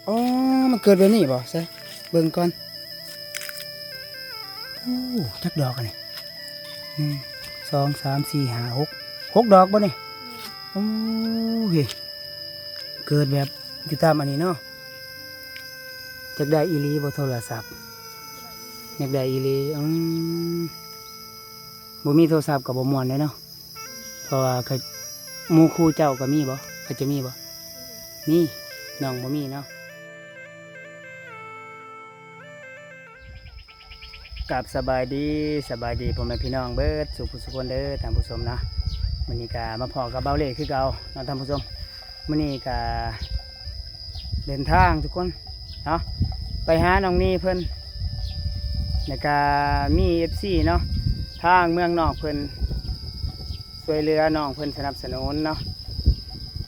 อ๋อมันเกิดแบบนี้บ่ใช่เบิ่งก่อนโอ้จักดอกอันนี้1 2 3 4 5 6ดอกบ่เนี่ยโอ้ยเกิดแบบอยู่ตามอันนี้เนาะจักได้อีหลีบ่โทรศัพท์อยากได้อีหลีบ่มีโทรศัพท์ก็บ่ม่วนเลยเนาะเพราะว่าเขาหมู่ครูเจ้าก็มีบ่เขาจะมีบ่มีน้องบ่มีเนาะกับสบายดีพ่อแม่พี่น้องเบิดสุขสุขคนเด้อท่านผู้ชมนะมื้อนี้ก็มาพอกับเบาเล่คือเก่าเนาะท่านผู้ชมมื้อนี้ก็เดินทางทุกคนเนาะไปหาน้องนี่เพิ่นแล้วก็มี FC เนาะทางเมืองนอกเพิ่นช่วยเหลือน้องเพิ่นสนับสนุนเนาะ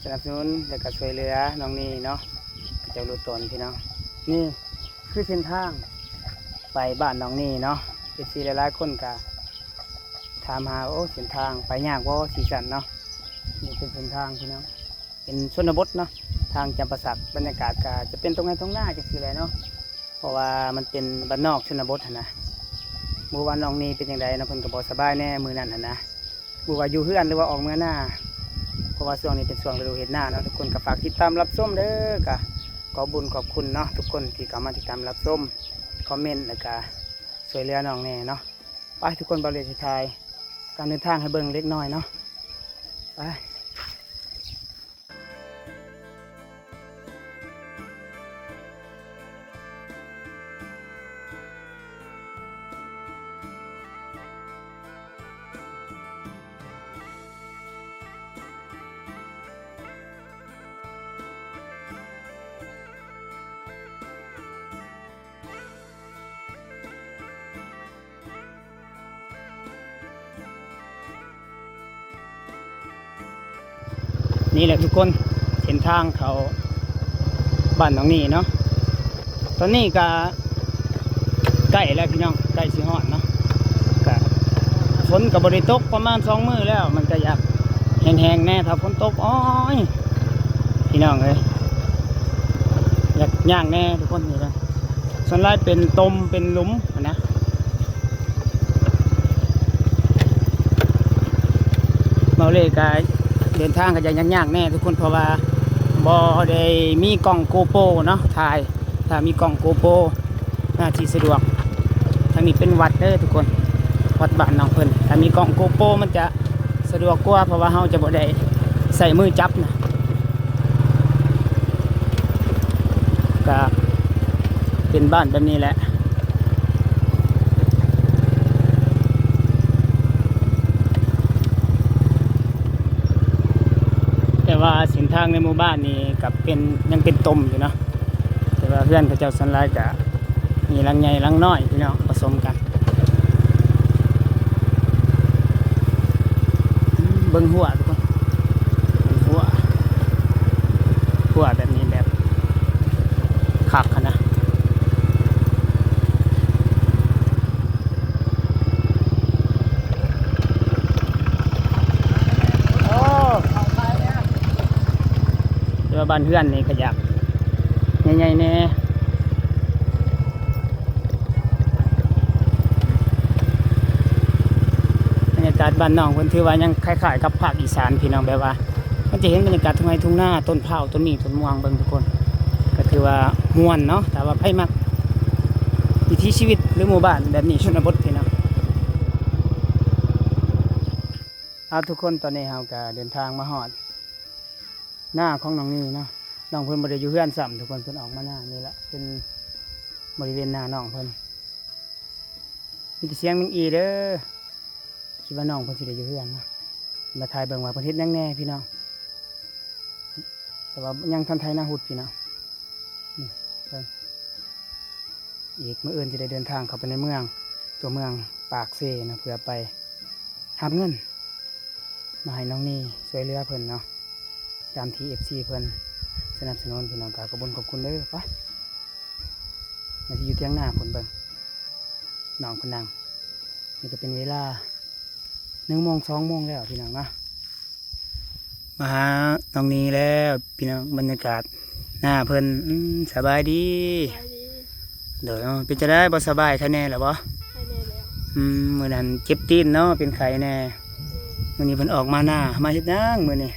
แล้วก็ช่วยเหลือน้องนี่เนาะเจ้ารู้ตนพี่น้องนี่คือเส้นทางไปบ้านน้องนี่เนาะ FC หลายๆคนก็ถามหาโอ้เส้นทางไปยากบ่สีสันเนาะนี่เป็นเส้นทางพี่น้องเป็นชนบทเนาะทางจำปาสักบรรยากาศก็จะเป็นตรงไหนตรงหน้าจังซี่แหละเนาะเพราะว่ามันเป็นบ้านนอกชนบทหั่นนะหมู่บ้านน้องนี่เป็นจังไดเนาะเพิ่นก็บ่สบายแน่มื้อนั้นหั่นนะบ่ว่าอยู่เฮือนหรือว่าออกเมืองหน้าเพราะว่าช่วงนี้เป็นช่วงฤดูเฮ็ดนาเนาะทุกคนก็ฝากติดตามรับชมเด้อก็ขอบุญขอบคุณเนาะทุกคนที่เข้ามาติดตามรับชมคอมเมนต์แล้วก็ช่วยเหลือน้องแน่เนาะไปทุกคนบ่าวเลสิทายการเดินทางให้เบิ่งเล็กน้อยเนาะไปนี่แหละทุกคนเส้นทางเขาบ้านน้องนี่เนาะตอนนี้ก็ใกล้แล้วพี่น้องใกล้สิฮอดเนาะก็ฝนกับบริตกประมาณ2 มื้อแล้วมันก็อยากแห้งๆแน่ถ้าฝนตกอ้อยพี่น้องเลยอยากย่างแน่ทุกคนนี่นะส่วนไรเป็นตมเป็นหลุมนะเมาเล่กายเดินทางก็จะยากๆแน่ทุกคนเพราะว่าบ่ได้มีกล้องโกโปรเนาะถ่ายถ้ามีกล้องโกโปรน่าที่สะดวกทางนี้เป็นวัดเด้อทุกคนวัดบ้านน้องเพิ่นถ้ามีกล้องโกโปรมันจะสะดวกกว่าเพราะว่าเราจะบ่ได้ใส่มือจับนะก็เป็นบ้านแบบนี้แหละแต่ว่าเส้นทางในหมู่บ้านนี่กับเป็นยังเป็นตมอยู่เนาะแต่ว่าเพื่อนพระเจ้าสันไลก็มีลังใหญ่ลังน้อยพี่น้องผสมกันเบิ้งหัวทุกคนหัวแบบนี้แบบขับขนาดบ้านเพื่อนนี่ก็อยากใหญ่ๆแน่บรรยากาศบ้านน้องคนถือว่ายังคล้ายๆกับภาคอีสานพี่น้องแบบว่ามันจะเห็นบรรยากาศทุ่งไร่ทุ่งนาต้นเผาต้นมีต้นม่วงเบิ่งทุกคนก็ถือว่าม่วนเนาะแต่ว่าไผมักวิถีชีวิตหรือหมู่บ้านแบบนี้ชนบทพี่น้องเอาทุกคนตอนนี้เราก็เดินทางมาฮอดหน้าของน้องนี่เนาะน้องเพิ่นบ่ได้อยู่เฮือนซ้ำทุกคนเพิ่นออกมาหน้านี่ละเป็นบริเวณหน้าน้องเพิ่นมีแต่เสียงแมงอีเด้อคิดว่าน้องเพิ่นสิได้อยู่เฮือนนะมาถ่ายเบิ่งว่าเพิ่นเฮ็ดหยังแน่พี่น้องแต่ว่ายังทันไทยหน้าหุดพี่น้องนี่เพิ่นอีกมื้ออื่นสิได้เดินทางเข้าไปในเมืองตัวเมืองปากเซนะเพื่อไปหาเงินมาให้น้องนี่ช่วยเหลือเพิ่นเนาะตามที่ FC เพิ่นสนับสนุนพี่น้องก็ขอบคุณเด้อไปมาที่อยู่เที่ยงหน้าผลเบิ่งน้องคนดังนี่ก็เป็นเวลา1 โมง 2 โมงแล้วพี่น้องนะมาหาน้องนี้แล้วพี่น้องบรรยากาศ หน้าเพิ่นสบายดี ไปดี เดี๋ยวเป็นจะได้บ่สบายท่าแน่หรอบ่ ให้แน่แล้ว มื้อนั้นเจ็บตีนเนาะเป็นไข้แน่ แม่ มื้อนี้เพิ่นออกมาหน้ามาเฮ็ดหยังมื้อนี้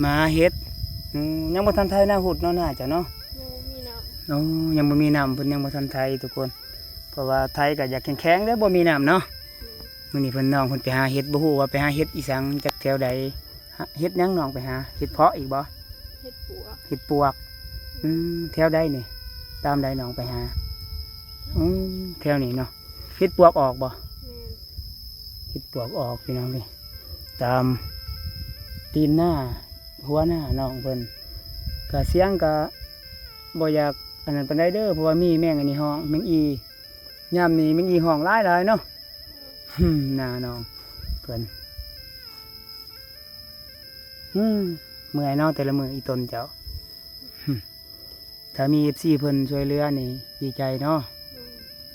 มาหาเฮ็ดมาเฮ็ดยังบ่ทันไทยหน้าหุดเนาะหน้าจ้ะเนาะ โมมีน้ำยังบ่มีน้ำเพิ่นยังบ่ทันไทยทุกคน เพราะว่าไทยก็อยากแข็งๆเด้อบ่มีน้ำเนาะมื้อนี้เพิ่นน้องเพิ่นไปหาเฮ็ดบ่ฮู้ว่าไปหาเฮ็ดอีสังจักแถวใดเฮ็ดหยังน้องไปหาเฮ็ดเพาะอีกบ่ เฮ็ดปัว เฮ็ดปวกแถวใดนี่ตามใดน้องไปหาแถวนี้เนาะเฮ็ดปวกออกบ่ แม่น เฮ็ดปวกออกพี่น้องนี่ตามตีนหน้าหัวหน้าน้องเพิ่นก็เสียงก็บ่อยากอันนั้นปานใดเด้อเพราะว่ามีแมงอันนี้ห้องแมงอียามนี้แมงอีห้องหลายๆเนาะหน้าน้องเพิ่นเมื่อยเนาะแต่ละมื้ออีตนเจ้าถ้ามี FC เพิ่นช่วยเหลือนี่ดีใจเนาะ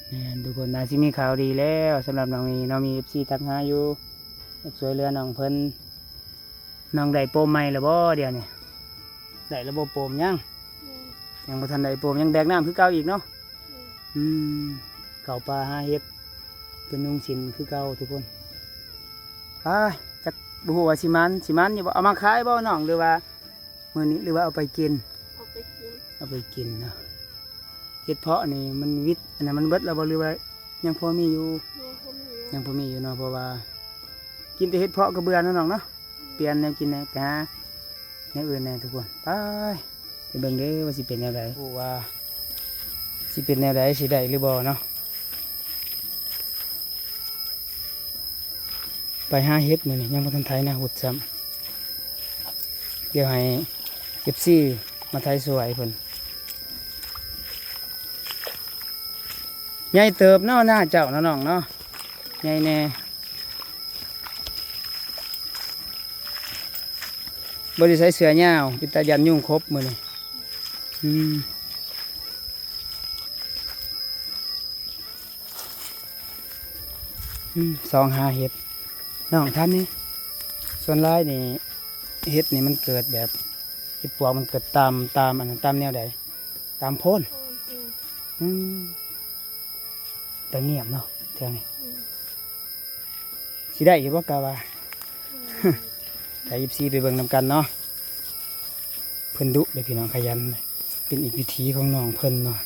แม่น ทุกคนน่าสิมีข่าวดีแล้วสำหรับน้องนี้น้องมี FC ทักหาอยู่อยากช่วยเหลือน้องเพิ่นน้องได้โปมใหม่แล้วบ่เดี๋ยวนี้ได้ระบบโปมยัง แม่น ยังบ่ทันได้โปมยังแบกน้ำคือเก่าอีกเนาะ แม่น เก่าปลาหาเฮ็ดเป็นนุ่งสินคือเก่าทุกคนไปจักบ่ฮู้ว่าสิมันอยู่บ่เอามาขายบ่น้องหรือว่ามื้อนี้หรือว่าเอาไปกิน เอาไปกิน เอาไปกินเนาะเฮ็ดเพาะนี่มันวิตอันนั้นมันเบิดแล้วบ่หรือว่ายังพอมีอยู่ ยังบ่มียังพอมีอยู่เนาะเพราะว่ากินแต่เฮ็ดเพาะก็เบื่อเนาะน้องเนาะเปลี่ยนแนวกินแนวไปหาแนวอื่นแน่ทุกคนไปเบิ่งเด้อว่าสิเป็นแนวใดผู้ว่าสิเป็นแนวใดสิได้หรือบ่เนาะไปหาเฮ็ดมื้อนี้ยังบ่ทันไถนะหุดซ้ำเดี๋ยวให้ FC มาไถสวยเพิ่นใหญ่เติบเนาะหน้าเจ้าเนาะน้องเนาะใหญ่แน่บริใส่เสื้อยาวปิตายันยุ่งครบมือนี่สองหาเห็ดน้องท่านนี่ส่วนร้ายนี่เห็ดนี่มันเกิดแบบเห็ดปวกมันเกิดตามอันนั้นตามแนวใดตามโพ้น โอ้ยแต่เงียบเนาะแถวนี้ อืม สิได้อยู่บ่กะว่า อืม แต่24ไปเบิ่งนำกันเนาะเพิ่นดุเลยพี่น้องขยันเลยเป็นอีกวิธีของน้องเพิ่นเนาะ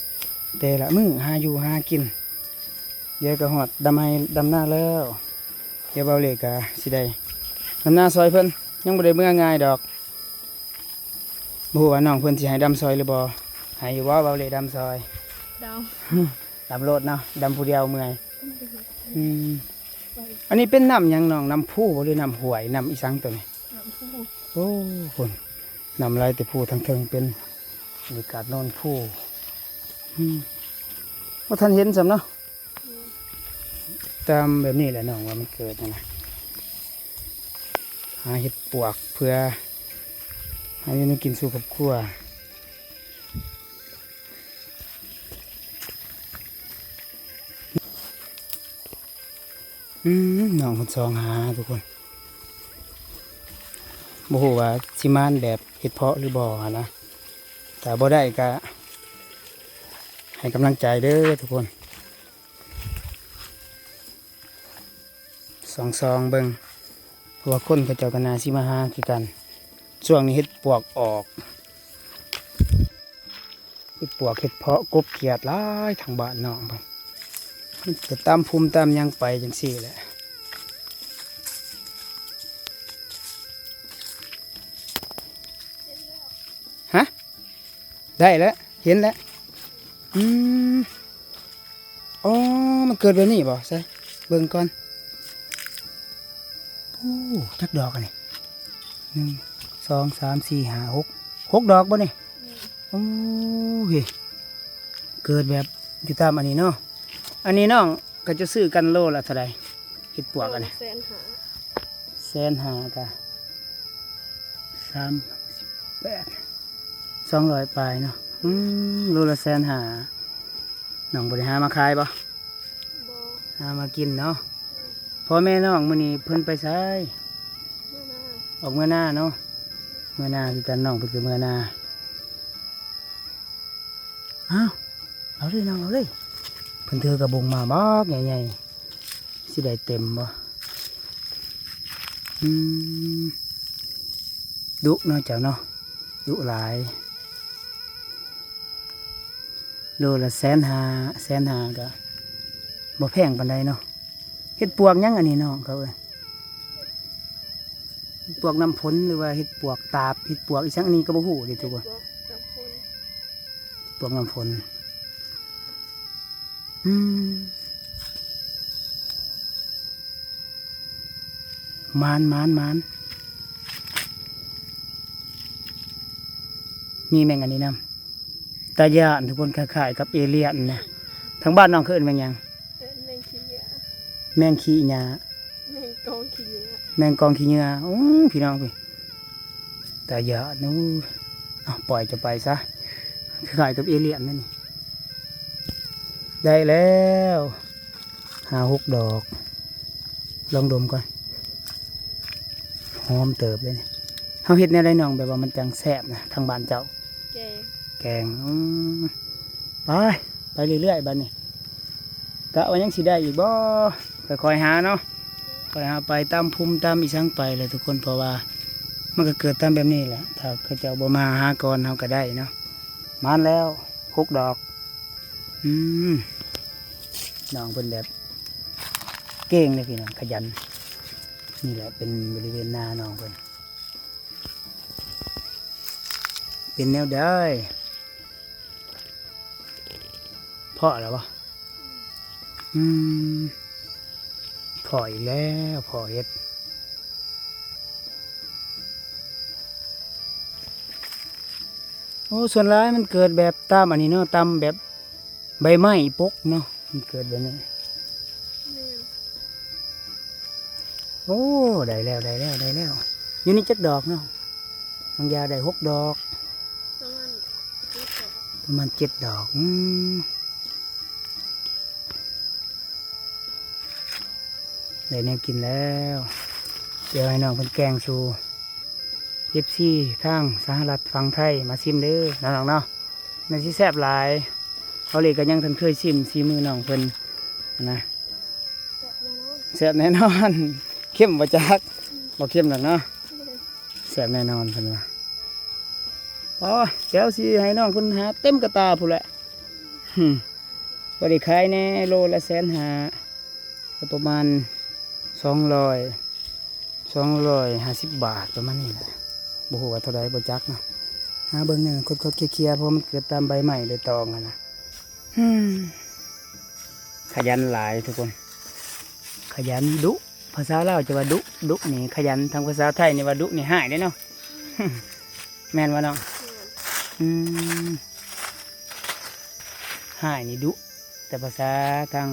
แต่ละมื้อหาอยู่หากินเดี๋ยวก็ฮอดดำให้ดำหน้าแล้วเดี๋ยวเบาเล็กก็สิได้ดำหน้าซอยเพิ่นยังบ่ได้เมื่อง่ายดอกบ่ฮู้ว่าน้องเพิ่นสิให้ดำซอยหรือบ่ให้อยู่บ่เบาเล็กดำซอย ดาว ดำโลดเนาะดำผู้เดียวเมื่อย ไป อันนี้เป็นน้ำหยังน้องน้ำผู้บ่หรือน้ำห้วยน้ำอีสังตัวนี้ น้ำผู้ โอ้คนนำลายแต่ผู้ทั้งเทิงเป็นบรรยากาศนอนผู้ว่าท่านเห็นสำเนาะตามแบบนี้แหละน้องว่ามันเกิดนะหาเห็ดปวกเพื่อให้มันกินสู่กับครัวน้องคนซองหาทุกคนบ่ฮู้ว่าสิมานแบบเห็ดเพาะหรือบ่หั้นนะแต่บ่ได้ก็ให้กำลังใจเด้อทุกคนซองเบิ่งเพราะว่าคนเขาเจ้าก็น่าสิมาหาคือกันช่วงนี้เห็ดปวกออกเห็ดปวกเห็ดเพาะกบเขียดหลายทางบ้านน้องครับมันก็ตามภูมิตามหยังไปจังซี่แหละฮะได้แล้วเห็นแล้วอ๋อมันเกิดแบบนี้บ่ใช่เบิ่งก่อนโอ้จักดอกอันนี้1 2 3 4 5 6ดอกบ่นี่โอ้ยเกิดแบบอยู่ตามอันนี้เนาะอันนี้น้องก็จะซื้อกันโลละเท่าไหร่เห็ดปวกอันนี้ 150,000กะ38 200ปลายเนาะโลละ150,000น้องบริหามาขายบ่ บ่ หามากินเนาะพ่อแม่น้องมื้อนี้เพิ่นไปไส มาหน้า ออกเมื่อหน้าเนาะ เมื่อหน้าคือกันน้องเพิ่นคือเมื่อหน้าอ้าวเอาเลยน้องเอาเลยเพิ่นถือกระบุงมาบอกใหญ่ๆสิได้เต็มบ่อืมดุเนาะเจ้าเนาะดุหลายโลละ150,000ก็บ่แพงปานใดเนาะเฮ็ดปวกหยังอันนี้น้องเขาเอ้ยเฮ็ดปวกน้ำผลหรือว่าเฮ็ดปวกตาบเฮ็ดปวกอีสังอันนี้ก็บ่ฮู้เด้ทุกคน บอกกับคน ปวกน้ำฝนอืมมานมีแมงอันนี้นำตาญาณทุกคนคล้ายๆกับเอเลี่ยนนะทางบ้านน้องเคยเอิ้นแมงหยัง แมงขี้เหยา แมงขี้หญ้า แมงกองขี้เหยา แมงกองขี้เหงื่อโอ้พี่น้องพี่ตาญาณนู้เอาปล่อยจะไปซะคล้ายกับเอเลี่ยนนั่นนี่ได้แล้ว5-6 ดอก ลองดมก่อนหอมเติบเลยเนี่ยเฮาเฮ็ดแนวใดน้องแบบว่ามันจังแซ่บนะทางบ้านเจ้า แกง แกงไปเรื่อยๆบัดนี้กะว่ายังสิได้อีกบ่ค่อยๆหาเนาะค่อยหาไปตามภูมิตามอีสังไปเลยทุกคนเพราะว่ามันก็เกิดตามแบบนี้แหละถ้าเขาเจ้าบ่มาหาก่อนเฮาก็ได้เนาะมานแล้ว6 ดอกน้องเพิ่นแบบเก่งเลยพี่น้องขยันนี่แหละเป็นบริเวณนาน้องเพิ่นเป็นแนวได้เพาะแล้ววะเพาะอีกแล้วเพาะเห็ดโอ้ส่วนร้ายมันเกิดแบบตามอันนี้เนาะตามแบบใบไม้ปกเนาะมันเกิดแบบนี้ แมง โอ้ได้แล้วอยู่นี่7 ดอกเนาะบางยาได้6 ดอก ประมาณเจ็ดดอก ประมาณ7 ดอกได้แนวกินแล้วเดี๋ยวให้น้องเพิ่นแกงชูเย็บซี่ทางสหรัฐฝั่งไทยมาซิมเด้อน้องๆเนาะมันสิแซ่บหลายเขาเลยก็ยังทันเคยซิมซีมือน้องเพิ่นนะ แซ่บแน่นอน แซ่บแน่นอน เข้มบ่จักบ่เข้มหรอกเนาะแซ่บแน่นอนเพิ่นว่าอ๋อเดี๋ยวสิให้น้องเพิ่นหาเต็มกระตาพุ่นแหละก็ได้ขายแน่โลละ150,000ก็ประมาณ250 บาทประมาณนี้แหละบ่ฮู้ว่าเท่าใดบ่จักเนาะหาเบิ่งเนี่ยคดๆเคลียร์ๆเพราะมันเกิดตามใบไม้ใบตองอะนะขยันหลายทุกคน ขยันดุภาษาลาวจะว่าดุนี่ขยันทางภาษาไทยนี่ว่าดุนี่หายได้เนาะ แม่นว่าน้องหายนี่ดุแต่ภาษาทาง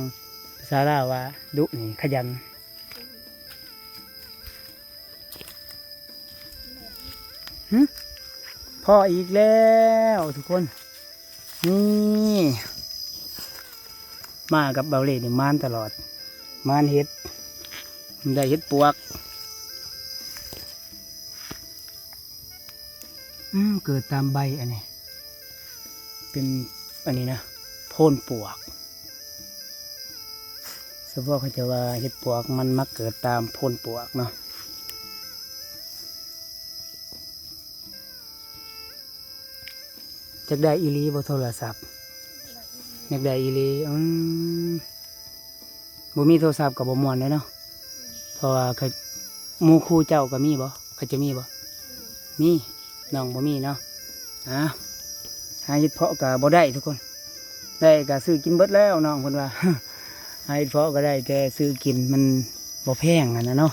ภาษาลาวว่าดุนี่ขยันพ่ออีกแล้วทุกคนนี่มากับเบาเล่นี่มานตลอดมานเห็ดได้เห็ดปวกเกิดตามใบอันนี้เป็นอันนี้นะโพ่นปวกสมมติเขาจะว่าเห็ดปวกมันมักเกิดตามโพ่นปวกเนาะจากได้อีลีบนโทรศัพท์อยากได้อีลีบ่มีโทรศัพท์กับบ่ม่วนเลยเนาะเพราะว่าเขาหมู่คู่เจ้าก็มีบ่เขาจะมีบ่มีน้องบ่มีเนาะหาเห็ดเพาะก็บ่ได้ทุกคนได้ก็ซื้อกินเบิดแล้วน้องเพิ่นว่า หาเห็ดเพาะก็ได้แต่ซื้อกินมันบ่แพงอ่ะนะเนาะ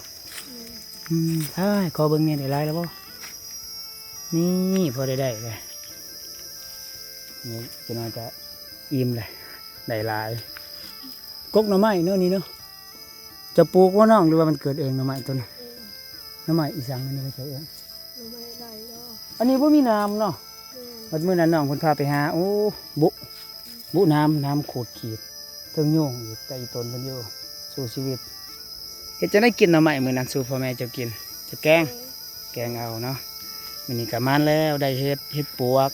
ขอเบิ่งเนี่ยได้หลายแล้วบ่นี่พอได้เลยนี่จะน่าจะอิ่มเลยได้หลายกกหน่อไม้เนาะนี่เนาะจะปลูกว่าน้องหรือว่ามันเกิดเองหน่อไม้ต้นหน่อไม้อีสังอันนี้ก็จะเอง เราไม่ได้ดอก อันนี้บ่มีน้ำเนาะ แม่ วันมื้อนั้นน้องเพิ่นพาไปหาโอ้บุน้ำขูดขีดเทิงโยงอีกแต่อีต้นเพิ่นอยู่สู้ชีวิตเฮ็ดจะได้กินหน่อไม้มื้อนั้นสู่พ่อแม่เจ้ากินจะแกงเอาเนาะ มื้อนี้ก็มานแล้วได้เฮ็ดปวก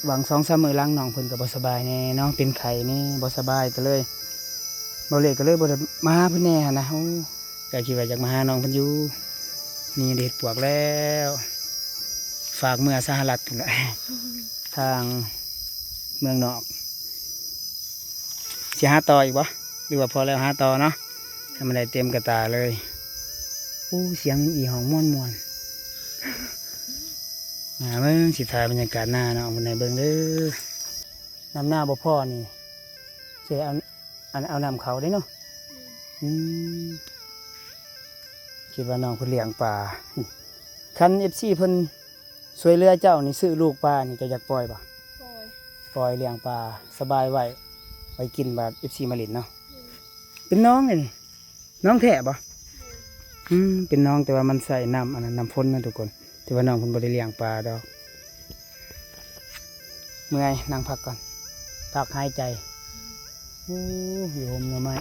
หวัง2-3มื้อหลังน้องเพิ่นก็บ่สบายแน่เนาะเป็นไข้นี่บ่สบายก็เลยบ่เลยก็เลยบ่ได้มาหาเพิ่นแน่หั้นนะโอ้ก็คิดว่าอยากมาหาน้องเพิ่นอยู่นี่ได้เฮ็ดปวกแล้วฝากเมื่อสหรัฐพุ่นแหละ ทางเมืองนอกสิหาต่ออีกบ่หรือว่าพอแล้วหาต่อเนาะทำอะไรเต็มกระตาเลยอู้เสียงอีห้องม่วนเบิ่งสิถ่ายบรรยากาศหน้าเนาะบนไหนเบิ่งเด้อน้ำหน้าบ่พ่อนี่เสียเอาน้ำเขาได้เนาะอืมคิดว่าน้องเพิ่นเลี้ยงปลาคัน FC เพิ่นช่วยเหลือเจ้านี่ซื้อลูกปลานี่ก็อยากปล่อยป่ะ ปล่อย ปล่อยเลี้ยงปลาสบายไว้ไว้กินแบบ FC มาเลินเนาะเป็นน้องเลยนี่น้องแท้ป่ะเป็นน้องแต่ว่ามันใส่น้ำอันนั้นน้ำพ่นนะทุกคนแต่ว่าน้องเพิ่นบ่ได้เลี้ยงปลาดอกเมื่อยนั่งพักก่อนพักหายใจโอ้ยโยมหน่อไม้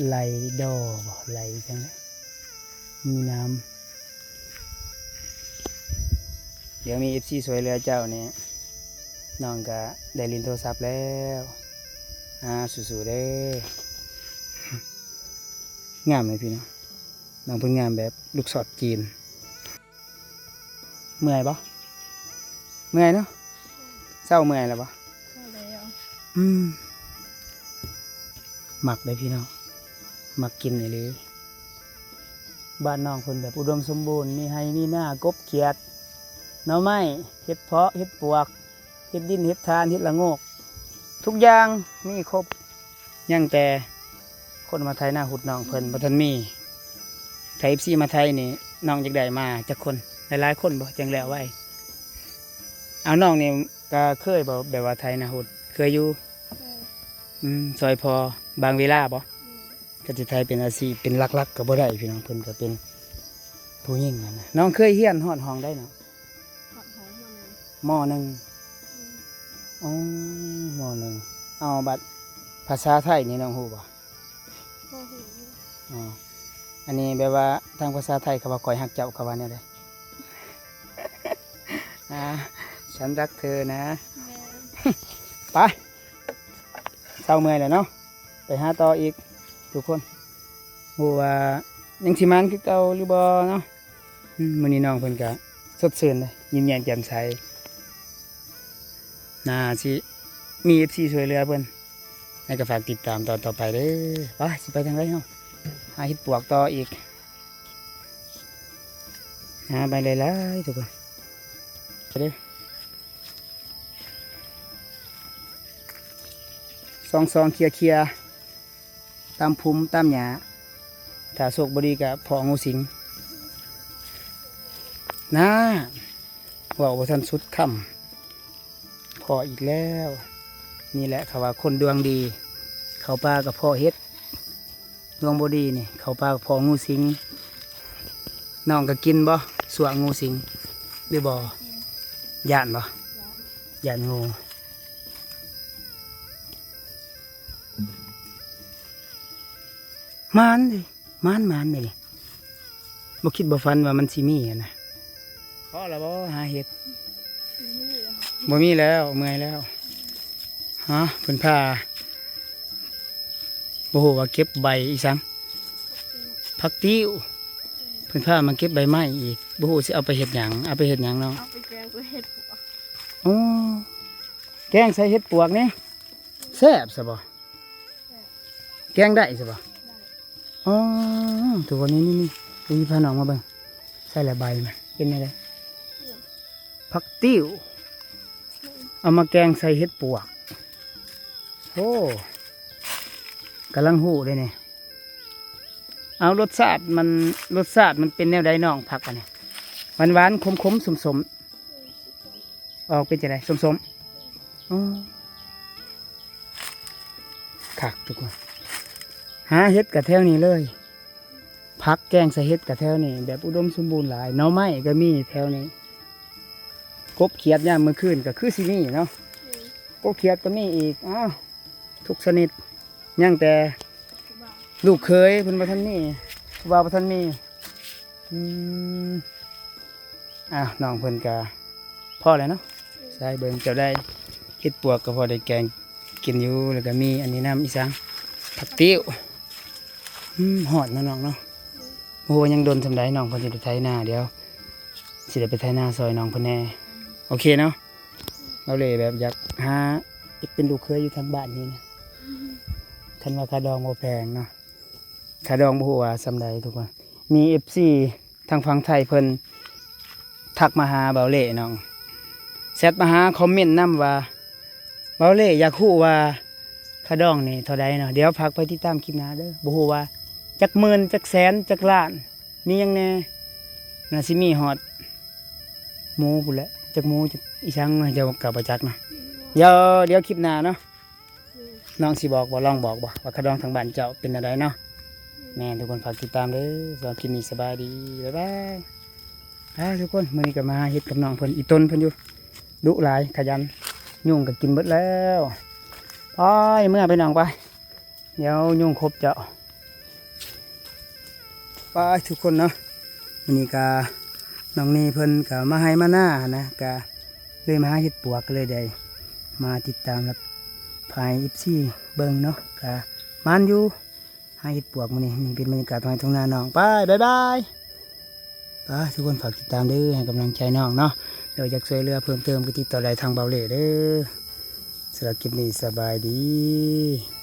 ไหลดอบ่ไหลจังเลยมีน้ำเดี๋ยวมี FC สวยเหลือเจ้านี่น้องก็ได้ลินโทรศัพท์แล้วสู้ๆเด้องามเลยพี่น้องน้องเพิ่งงามแบบลูกสอดจีนเมื่อยปะเมื่อยเนาะเศร้าเมื่อยแล้วปะ เข้าแล้ว หมักเลยพี่น้องหมักกินเลยบ้านน้องคนแบบอุดมสมบูรณ์มีให้มีหน้ากบเขียดหน่อไม้เห็ดเพาะเห็ดปวกเห็ดดินเห็ดทานเห็ดละโงกทุกอย่างมีครบยังแต่คนมาไทยหน้าหุดน้องเพิ่นบ่ทันมีไทยซีมาไทยนี่น้องอยากได้มาจากคนหลายๆคนบ่จังแล้วไว้เอาน้องนี่ก็เคยบ่แบบว่าไทยหน้าหุดเคยอยู่ซอยพอบางเวลาบ่ก็จะไทยเป็นอาชีพเป็นหลักๆก็บ่ได้พี่น้องเพิ่นก็เป็นผู้หญิงนะน้องเคยเฮียนฮอดห้องได้เนาะ ผัดหอมมาเลย ม.1อ๋อม.1เอาบัดภาษาไทยนี่น้องฮู้บ่ พ่อหู อ๋ออันนี้แบบว่าทางภาษาไทยเขาว่าคอยหักเจ้าเขาว่าเนี่ยเลย ฉันรักเธอนะ แม่ ไปเศร้าเมื่อยแล้วเนาะไปหาต่ออีกทุกคนฮู้ว่ายังสิมันคือเก่าหรือบ่เนาะมื้อนี้น้องเพิ่นก็สดชื่นเลยยิ้มแย้มแจ่มใสน่าสิมี FC ช่วยเหลือเพิ่นให้ก็ฝากติดตามตอนต่อไปเด้อไปสิไปทางไหนเฮาหาเฮ็ดปวกต่ออีกหาไปเลยล่ะทุกคนไปเด้อซองเคลียตามภูมิตามหญ้าถ้าโชคบ่ดีก็พองูสิงนะว่าบ่ทันสุดค่ำพออีกแล้วนี่แหละเขาว่าคนดวงดีเขาปลากับพ่อเฮ็ดดวงบ่ดีนี่เขาปลากับพ่องูสิงน้องก็กินบ่สวงงูสิงหรือบ่ย่านบ่ย่านงูมันเลยมันเลยบ่คิดบ่ฝันว่ามันสิมีอะนะพอแล้วบ่หาเห็ด นี่เหรอ บ่มีแล้วเมื่อยแล้วฮะเพิ่นพาบ่ฮู้ว่าเก็บใบอีสังผักติ้วเพิ่นพามาเก็บใบไม้อีกบ่ฮู้สิเอาไปเฮ็ดหยังเอาไปเฮ็ดหยังเนาะ เอาไปแกงกับเห็ดปัว อ๋อแกงใส่เห็ดปวกนี่แซ่บซะบ่แกงได้ซะบ่ ได้ อ๋อทุกคนนี่พาน้องมาเบิ่งใส่ละใบมันเป็นไงได้ผักติ้วเอามาแกงใส่เห็ดปวกโอ้กำลังหูเลยเนี่ยเอารสชาติมันเป็นแนวใดน้องผักอันนี้หวานขมสมออกเป็นจะไดสมอ๋อคักทุกคนหาเห็ดกับแถวนี้เลยผักแกงใส่เห็ดกับแถวนี้แบบอุดมสมบูรณ์หลายหน่อไม้ก็มีแถวนี้กบเขียดย่ามเมื่อคืนก็คือสิมีเนาะกบเขียดก็มีอีกอ้าวทุกชนิดยังแต่ บ้า ลูกเคยเพิ่นบ่ทันนี่บ่าวบ่ทันมี อืมอ้าวน้องเพิ่นก็พอแล้วเนาะใส่เบิ่งเจ้าได้เฮ็ดปวกก็พอได้แกงกินอยู่แล้วก็มีอันนี้น้ำอีสังผักติ้วหอดเนาะน้องเนาะโอ้ยังโดนทำได้น้องเพิ่นสิได้ไถนาเดี๋ยวสิได้ไปไถนาซอยน้องเพิ่นแน่โอเคเนาะเราเลยแบบอยากหาเป็นลูกเคยอยู่ทางบ้านนี่นะคันว่าค่าดองบ่แพงเนาะค่าดองบ่ฮู้ว่าส่ำใดทุกคนมี FC ทางฝั่งไทยเพิ่นทักมาหาเบาเล่น้องแชทมาหาคอมเมนต์นำว่าเบาเล่อยากฮู้ว่าค่าดองนี่เท่าใดเนาะเดี๋ยวพักไปติดตามคลิปหน้าเด้อบ่ฮู้ว่าจักหมื่นจักแสนจักล้านมีหยังแน่น่าสิมีฮอดหมูพุ่นแหละจักหมูจักอีสังเจ้าก็บ่จักเนาะเดี๋ยวคลิปหน้าเนาะน้องสิบอกบ่ลองบอกบ่ว่าค่าดองทางบ้านเจ้าเป็นจังไดเนาะแม่นทุกคนฝากติดตามเด้อสำหรับคลิปนี้สบายดีบ๊ายบายทุกคนมื้อนี้ก็มาเฮ็ดกับน้องเพิ่นอีต้นเพิ่นอยู่ดุหลายขยันยุงก็กินเบิดแล้วไปเมื่อไปน้องไปเดี๋ยวยุงครบเจ้าไปทุกคนเนาะมื้อนี้ก็น้องนี่เพิ่นก็มาให้มาหน้านะก็เลยมาเฮ็ดปวกก็เลยได้มาติดตามรับภาย14เบิ่งเนาะก็มันอยู่ให้เฮ็ดปวกมื้อนี้นี่เป็นบรรยากาศภายทุ่งนาน้องไปบ๊ายบายไปทุกคนฝากติดตามเด้อให้กำลังใจน้องเนาะเดี๋ยวอยากช่วยเหลือเพิ่มเติมก็ติดต่อได้ทางเบาเหล่เด้อสำหรับคลิปนี้สบายดี